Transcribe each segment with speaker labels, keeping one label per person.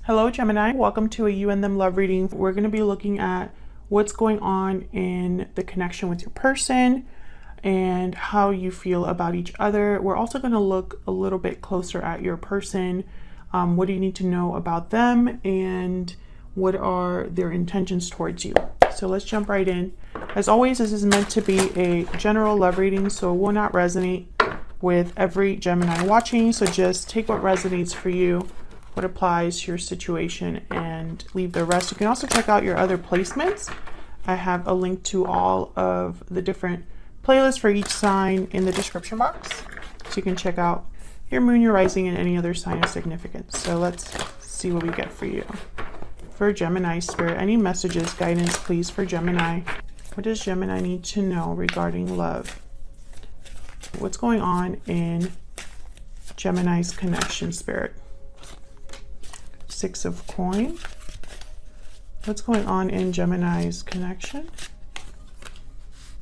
Speaker 1: Hello Gemini, welcome to a You and Them love reading. We're going to be looking at what's going on in the connection with your person and how you feel about each other. We're also going to look a little bit closer at your person. What do you need to know about them and what are their intentions towards you? So let's jump right in. As always, this is meant to be a general love reading, so it will not resonate with every Gemini watching. So just take what resonates for you, what applies to your situation, and leave the rest. You can also check out your other placements. I have a link to all of the different playlists for each sign in the description box, so you can check out your moon, your rising, and any other sign of significance. So let's see what we get for you. For Gemini spirit, any messages, guidance, please, for Gemini. What does Gemini need to know regarding love? What's going on in Gemini's connection, spirit? Six of coin. What's going on in Gemini's connection?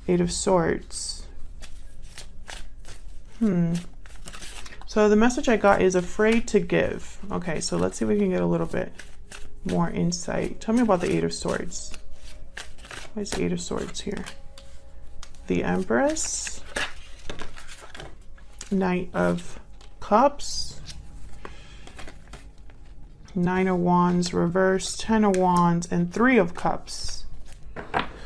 Speaker 1: Eight of swords. So the message I got is afraid to give. Okay, so let's see if we can get a little bit more insight. Tell me about the Eight of Swords. Why is the Eight of Swords here? The Empress. Knight of Cups. Nine of Wands reversed, 10 of Wands, and 3 of Cups.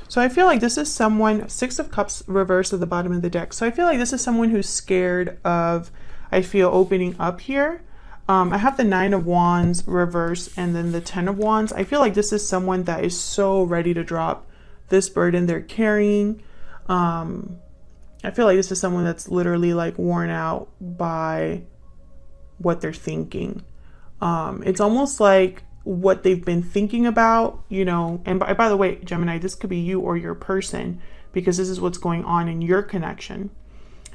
Speaker 1: So I feel like this is someone, 6 of Cups reversed at the bottom of the deck. So I feel like this is someone who's scared of, I feel, opening up here. I have the 9 of Wands reversed and then the 10 of Wands. I feel like this is someone that is so ready to drop this burden they're carrying. I feel like this is someone that's literally like worn out by what they're thinking. It's almost like what they've been thinking about, you know, and by the way, Gemini, this could be you or your person, because this is what's going on in your connection.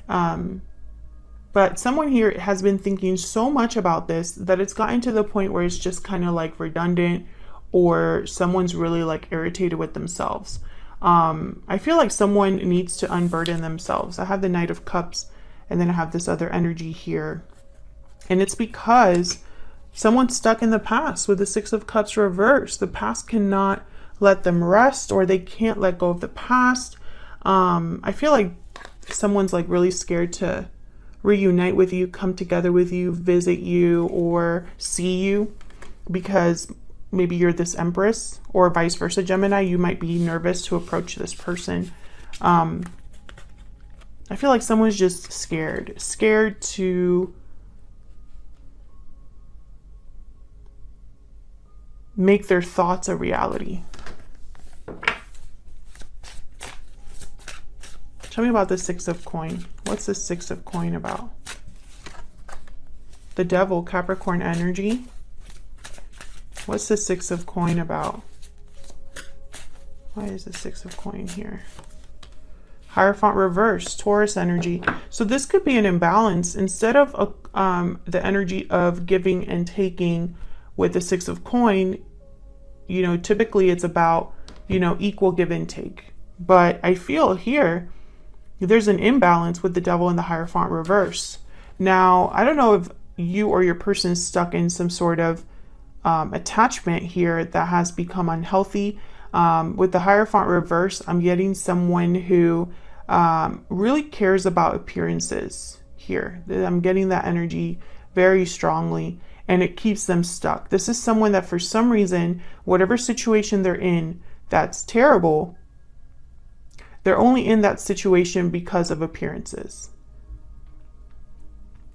Speaker 1: But someone here has been thinking so much about this that it's gotten to the point where it's just kind of like redundant, or someone's really like irritated with themselves. I feel like someone needs to unburden themselves. I have the Knight of Cups and then I have this other energy here. And it's because someone's stuck in the past with the 6 of Cups reversed. The past cannot let them rest, or they can't let go of the past. I feel like someone's like really scared to reunite with you, come together with you, visit you, or see you, because maybe you're this Empress, or vice versa, Gemini. You might be nervous to approach this person. I feel like someone's just scared to make their thoughts a reality. Tell me about the 6 of coin. What's the 6 of coin about? The Devil, Capricorn energy. What's the 6 of coin about? Why is the 6 of coin here? Hierophant reverse, Taurus energy. So this could be an imbalance. Instead of the energy of giving and taking with the 6 of coin, you know, typically it's about, you know, equal give and take. But I feel here there's an imbalance with the Devil and the Hierophant reverse. Now, I don't know if you or your person is stuck in some sort of attachment here that has become unhealthy. With the Hierophant reverse, I'm getting someone who really cares about appearances here. I'm getting that energy very strongly, and it keeps them stuck. This is someone that for some reason, whatever situation they're in that's terrible, they're only in that situation because of appearances.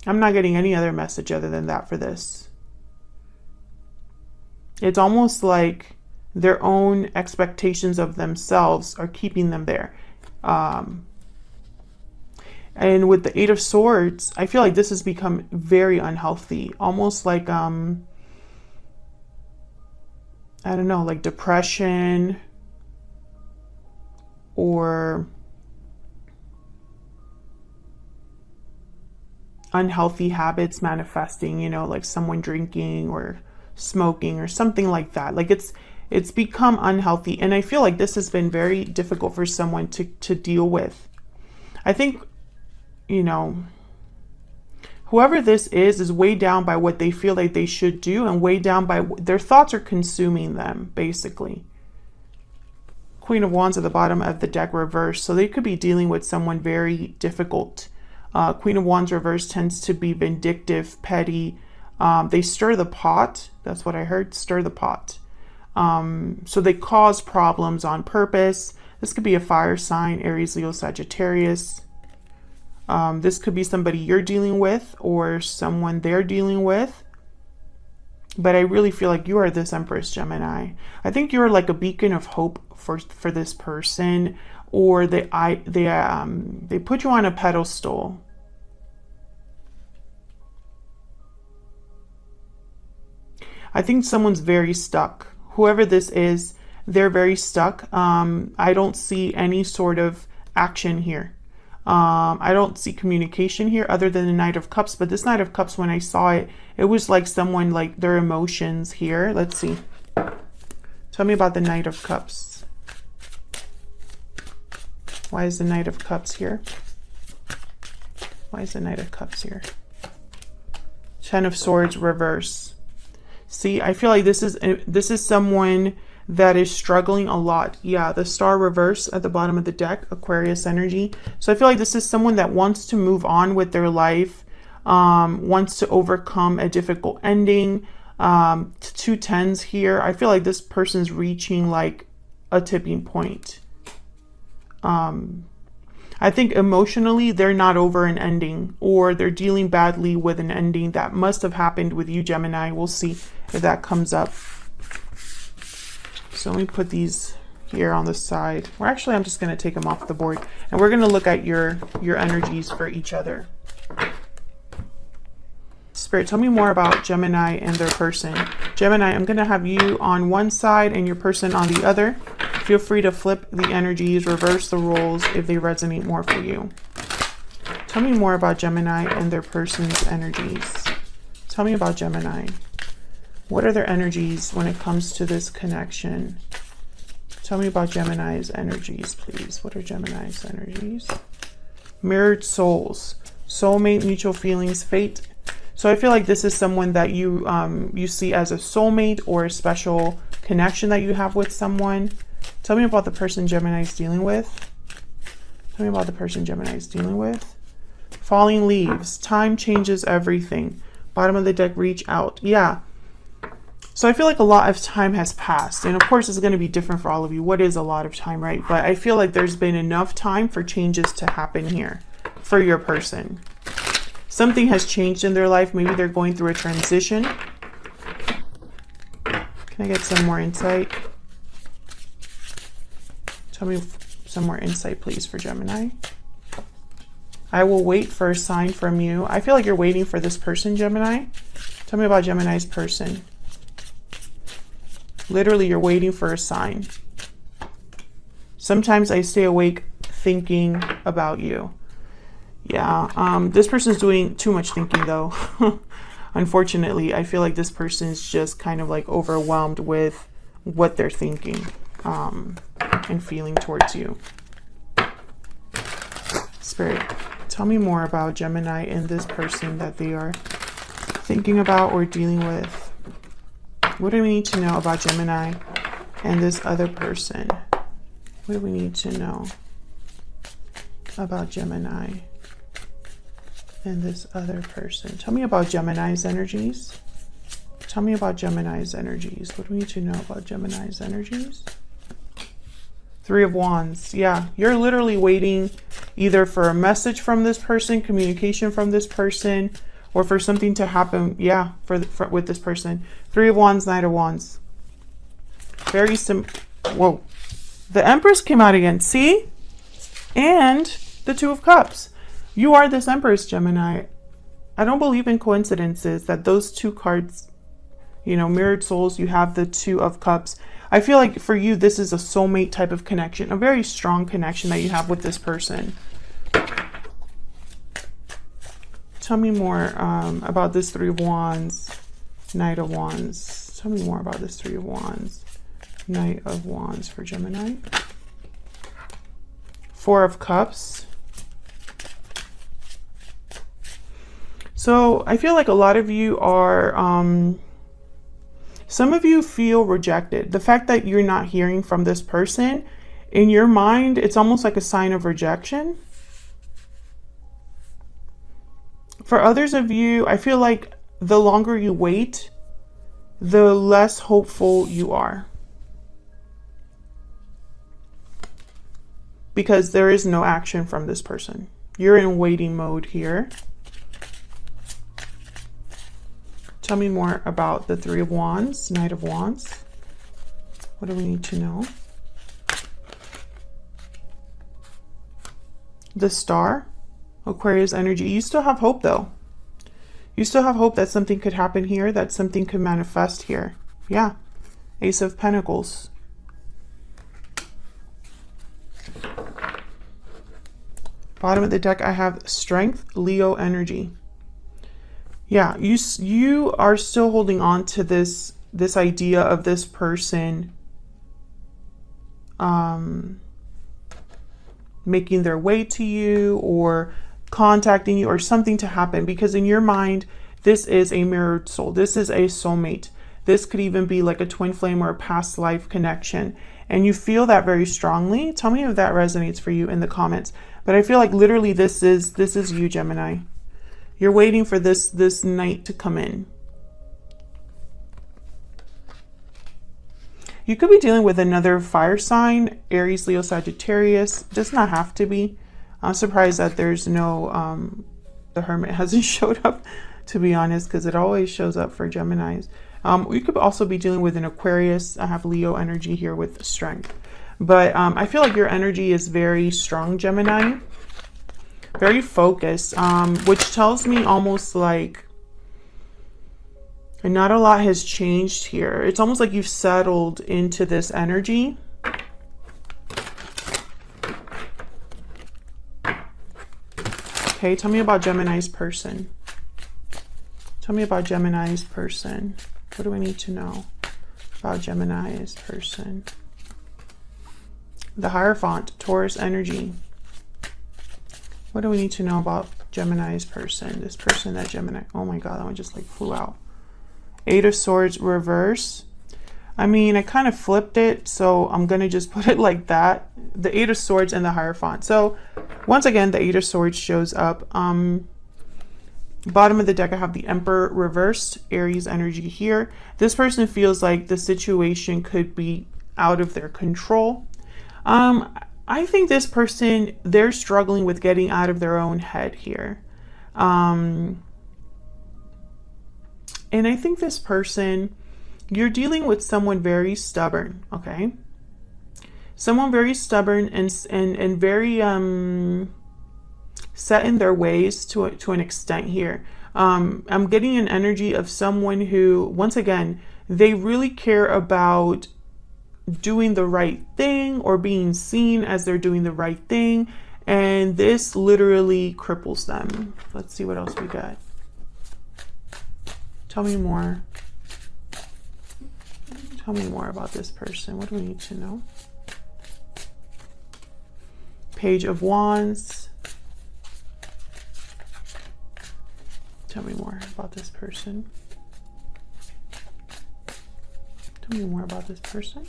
Speaker 1: I'm not getting any other message other than that for this. It's almost like their own expectations of themselves are keeping them there. And with the 8 of Swords, I feel like this has become very unhealthy. Almost like, I don't know, like depression, or unhealthy habits manifesting, you know, like someone drinking or smoking or something like that. Like it's become unhealthy. And I feel like this has been very difficult for someone to deal with. I think, you know, Whoever this is weighed down by what they feel like they should do and weighed down by their thoughts are consuming them, basically. Queen of Wands at the bottom of the deck reversed. So they could be dealing with someone very difficult. Queen of Wands reversed tends to be vindictive, petty. They stir the pot. That's what I heard, stir the pot. So they cause problems on purpose. This could be a fire sign, Aries, Leo, Sagittarius. This could be somebody you're dealing with or someone they're dealing with. But I really feel like you are this Empress, Gemini. I think you're like a beacon of hope for this person, or they put you on a pedestal. I think someone's very stuck. Whoever this is, they're very stuck. I don't see any sort of action here. I don't see communication here other than the Knight of Cups. But this Knight of Cups, when I saw it, it was like someone, like their emotions here. Let's see. Tell me about the Knight of Cups. Why is the Knight of Cups here? Why is the Knight of Cups here? Ten of Swords reverse. See, I feel like this is someone that is struggling a lot. Yeah, the Star reverse at the bottom of the deck, Aquarius energy. So I feel like this is someone that wants to move on with their life, wants to overcome a difficult ending. Two tens here. I feel like this person's reaching like a tipping point. I think emotionally they're not over an ending, or they're dealing badly with an ending that must have happened with you, Gemini. We'll see if that comes up. So let me put these here on the side. Or actually, I'm just going to take them off the board, and we're going to look at your energies for each other. Spirit, tell me more about Gemini and their person. Gemini, I'm going to have you on one side and your person on the other. Feel free to flip the energies, reverse the roles if they resonate more for you. Tell me more about Gemini and their person's energies. Tell me about Gemini. What are their energies when it comes to this connection? Tell me about Gemini's energies, please. What are Gemini's energies? Mirrored souls, soulmate, mutual feelings, fate. So I feel like this is someone that you you see as a soulmate or a special connection that you have with someone. Tell me about the person Gemini is dealing with. Tell me about the person Gemini is dealing with. Falling leaves. Time changes everything. Bottom of the deck, reach out. Yeah. So I feel like a lot of time has passed. And of course, it's going to be different for all of you. What is a lot of time, right? But I feel like there's been enough time for changes to happen here for your person. Something has changed in their life. Maybe they're going through a transition. Can I get some more insight? Tell me some more insight, please, for Gemini. I will wait for a sign from you. I feel like you're waiting for this person, Gemini. Tell me about Gemini's person. Literally, you're waiting for a sign. Sometimes I stay awake thinking about you. Yeah, this person's doing too much thinking, though. Unfortunately, I feel like this person's just kind of like overwhelmed with what they're thinking and feeling towards you. Spirit, tell me more about Gemini and this person that they are thinking about or dealing with. What do we need to know about Gemini and this other person? What do we need to know about Gemini and this other person? Tell me about Gemini's energies. Tell me about Gemini's energies. What do we need to know about Gemini's energies? Three of Wands. Yeah, you're literally waiting either for a message from this person, communication from this person, or for something to happen. Yeah, with this person. Three of Wands, Knight of Wands. Very simple. Whoa. The Empress came out again. See? And the Two of Cups. You are this Empress, Gemini. I don't believe in coincidences that those two cards, you know, mirrored souls, you have the Two of Cups. I feel like for you, this is a soulmate type of connection, a very strong connection that you have with this person. Tell me more about this Three of Wands, Knight of Wands. Tell me more about this Three of Wands, Knight of Wands for Gemini. Four of Cups. So I feel like a lot of you are, some of you feel rejected. The fact that you're not hearing from this person, in your mind, it's almost like a sign of rejection. For others of you, I feel like the longer you wait, the less hopeful you are. Because there is no action from this person. You're in waiting mode here. Tell me more about the Three of Wands, Knight of Wands. What do we need to know? The Star, Aquarius energy. You still have hope though. You still have hope that something could happen here, that something could manifest here. Yeah. Ace of Pentacles. Bottom of the deck, I have Strength, Leo energy. Yeah, you are still holding on to this idea of this person making their way to you or contacting you or something to happen, because in your mind, this is a mirrored soul. This is a soulmate. This could even be like a twin flame or a past life connection. And you feel that very strongly. Tell me if that resonates for you in the comments. But I feel like literally this is you, Gemini. You're waiting for this night to come in. You could be dealing with another fire sign, Aries, Leo, Sagittarius. Does not have to be. I'm surprised that there's no, the Hermit hasn't showed up, to be honest, because it always shows up for Geminis. You could also be dealing with an Aquarius. I have Leo energy here with Strength. But I feel like your energy is very strong, Gemini. Very focused, which tells me almost like not a lot has changed here. It's almost like you've settled into this energy. Okay, tell me about Gemini's person. Tell me about Gemini's person. What do I need to know about Gemini's person? The Hierophant, Taurus energy. What do we need to know about Gemini's person? This person that Gemini... Oh my God, that one just like flew out. Eight of Swords reverse. I mean, I kind of flipped it, so I'm going to just put it like that. The Eight of Swords and the Hierophant. So once again, the Eight of Swords shows up. Bottom of the deck, I have the Emperor reversed, Aries energy here. This person feels like the situation could be out of their control. I think this person, they're struggling with getting out of their own head here. And I think this person, you're dealing with someone very stubborn, okay? Someone very stubborn and very set in their ways to an extent here. I'm getting an energy of someone who, once again, they really care about doing the right thing or being seen as they're doing the right thing, and this literally cripples them. Let's see what else we got. Tell me more. Tell me more about this person. What do we need to know? Page of Wands. Tell me more about this person. Tell me more about this person.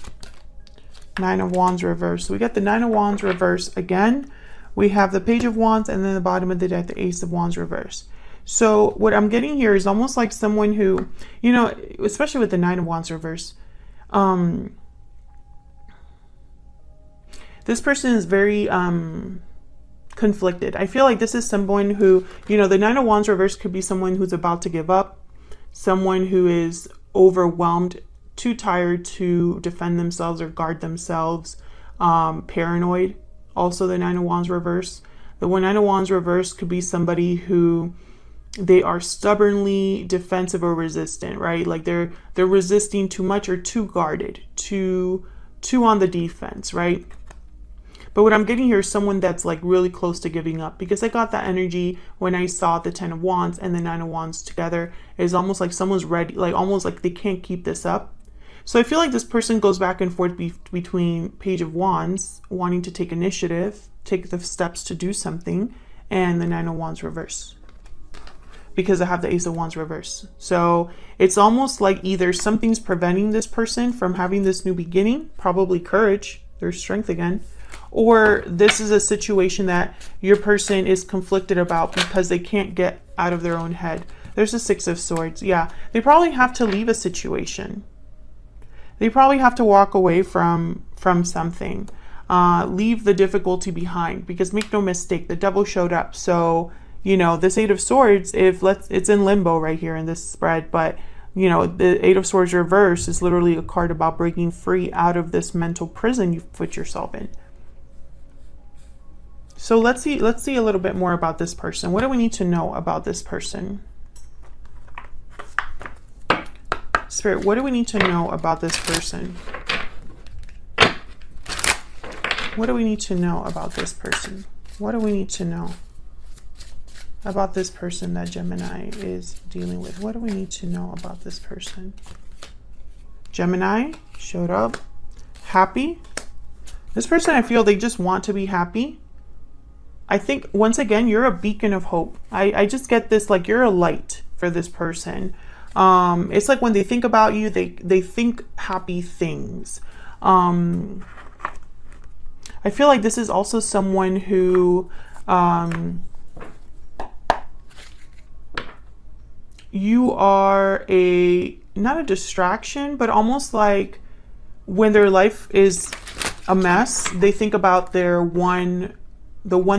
Speaker 1: Nine of Wands reverse. So we got the Nine of Wands reverse again. We have the Page of Wands, and then the bottom of the deck, the Ace of Wands reverse. So what I'm getting here is almost like someone who, you know, especially with the Nine of Wands reverse, this person is very conflicted. I feel like this is someone who, you know, the Nine of Wands reverse could be someone who's about to give up, someone who is overwhelmed, too tired to defend themselves or guard themselves, paranoid. Also the Nine of Wands reverse. The Nine of Wands reverse could be somebody who they are stubbornly defensive or resistant, right? Like they're resisting too much or too guarded, too on the defense, right? But what I'm getting here is someone that's like really close to giving up, because I got that energy when I saw the Ten of Wands and the Nine of Wands together. It's almost like someone's ready, like almost like they can't keep this up. So I feel like this person goes back and forth between Page of Wands, wanting to take initiative, take the steps to do something, and the Nine of Wands reverse. because I have the Ace of Wands reverse. So it's almost like either something's preventing this person from having this new beginning, probably courage, their strength again, or this is a situation that your person is conflicted about because they can't get out of their own head. There's a Six of Swords. Yeah, they probably have to leave a situation. They probably have to walk away from something. Leave the difficulty behind, because make no mistake, the Devil showed up. So, you know, this Eight of Swords, it's in limbo right here in this spread, but you know, the Eight of Swords reverse is literally a card about breaking free out of this mental prison you've put yourself in. So let's see a little bit more about this person. What do we need to know about this person? Spirit, what do we need to know about this person? What do we need to know about this person? What do we need to know about this person that Gemini is dealing with? What do we need to know about this person? Gemini showed up. Happy. This person, I feel they just want to be happy. I think, once again, you're a beacon of hope. I just get this, like, you're a light for this person. It's like when they think about you, they think happy things. I feel like this is also someone who you are not a distraction, but almost like when their life is a mess, they think about the one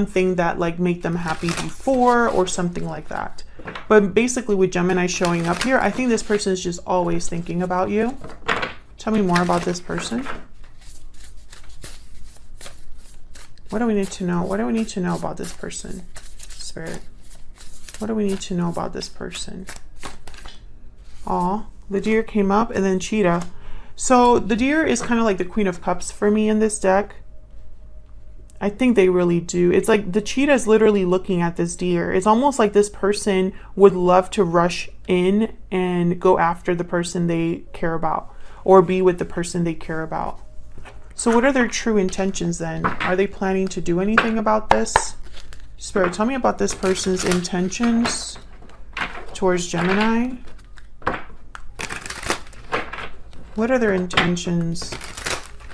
Speaker 1: thing that like make them happy before, or something like that. But basically with Gemini showing up here, I think this person is just always thinking about you. Tell me more about this person. What do we need to know? What do we need to know about this person? Spirit. What do we need to know about this person? Aw, the Deer came up, and then Cheetah. So the Deer is kind of like the Queen of Cups for me in this deck. I think they really do. It's like the Cheetah is literally looking at this Deer. It's almost like this person would love to rush in and go after the person they care about, or be with the person they care about. So what are their true intentions then? Are they planning to do anything about this? Spirit, tell me about this person's intentions towards Gemini. What are their intentions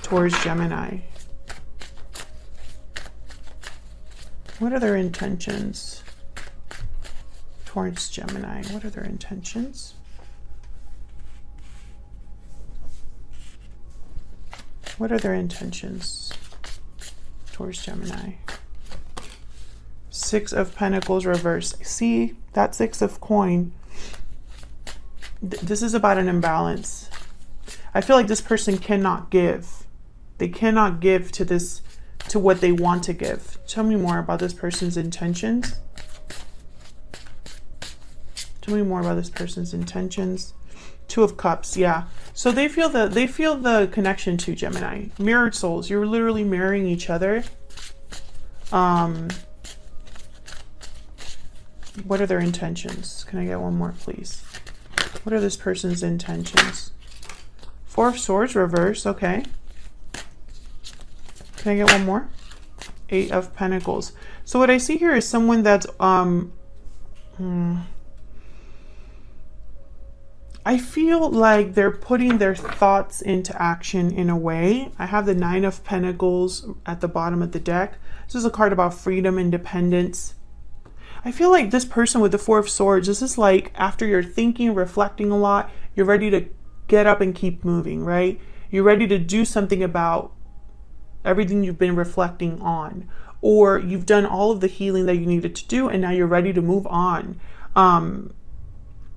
Speaker 1: towards Gemini? What are their intentions towards Gemini? What are their intentions? What are their intentions towards Gemini? Six of Pentacles reverse. See, that Six of Coin. This is about an imbalance. I feel like this person cannot give. They cannot give to what they want to give. Tell me more about this person's intentions. Tell me more about this person's intentions. Two of Cups, yeah. So they feel the connection to Gemini. Mirrored souls. You're literally mirroring each other. What are their intentions? Can I get one more, please? What are this person's intentions? Four of Swords reverse. Okay. Can I get one more? Eight of Pentacles. So what I see here is someone that's I feel like they're putting their thoughts into action in a way. I have the Nine of Pentacles at the bottom of the deck. This is a card about freedom, independence. I feel like this person with the Four of Swords, this is like after you're thinking, reflecting a lot, you're ready to get up and keep moving, right? You're ready to do something about everything you've been reflecting on, or you've done all of the healing that you needed to do, and now you're ready to move on.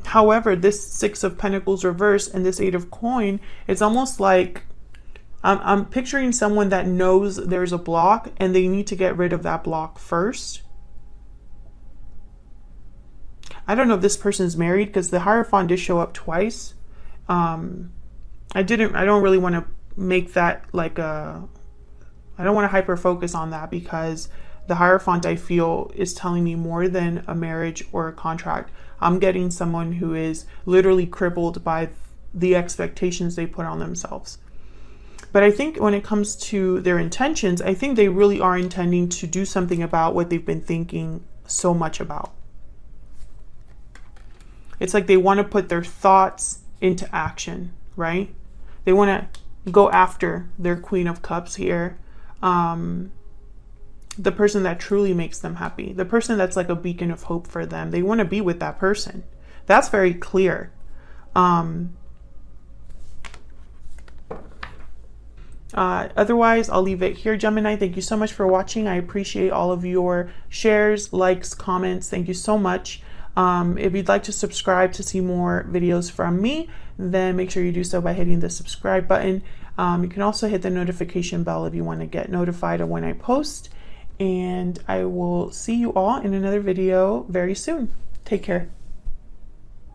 Speaker 1: However, this Six of Pentacles reverse and this Eight of Coin, it's almost like I'm picturing someone that knows there's a block and they need to get rid of that block first. I don't know if this person is married, because the Hierophant did show up twice. I don't really want to make that like I don't want to hyper focus on that, because the Hierophant, I feel, is telling me more than a marriage or a contract. I'm getting someone who is literally crippled by the expectations they put on themselves. But I think when it comes to their intentions, I think they really are intending to do something about what they've been thinking so much about. It's like they want to put their thoughts into action, right? They want to go after their Queen of Cups here. The person that truly makes them happy, the person that's like a beacon of hope for them. They want to be with that person. That's very clear. Otherwise, I'll leave it here, Gemini. Thank you so much for watching. I appreciate all of your shares, likes, comments. Thank you so much. If you'd like to subscribe to see more videos from me, then make sure you do so by hitting the subscribe button. You can also hit the notification bell if you want to get notified of when I post. And I will see you all in another video very soon. Take care.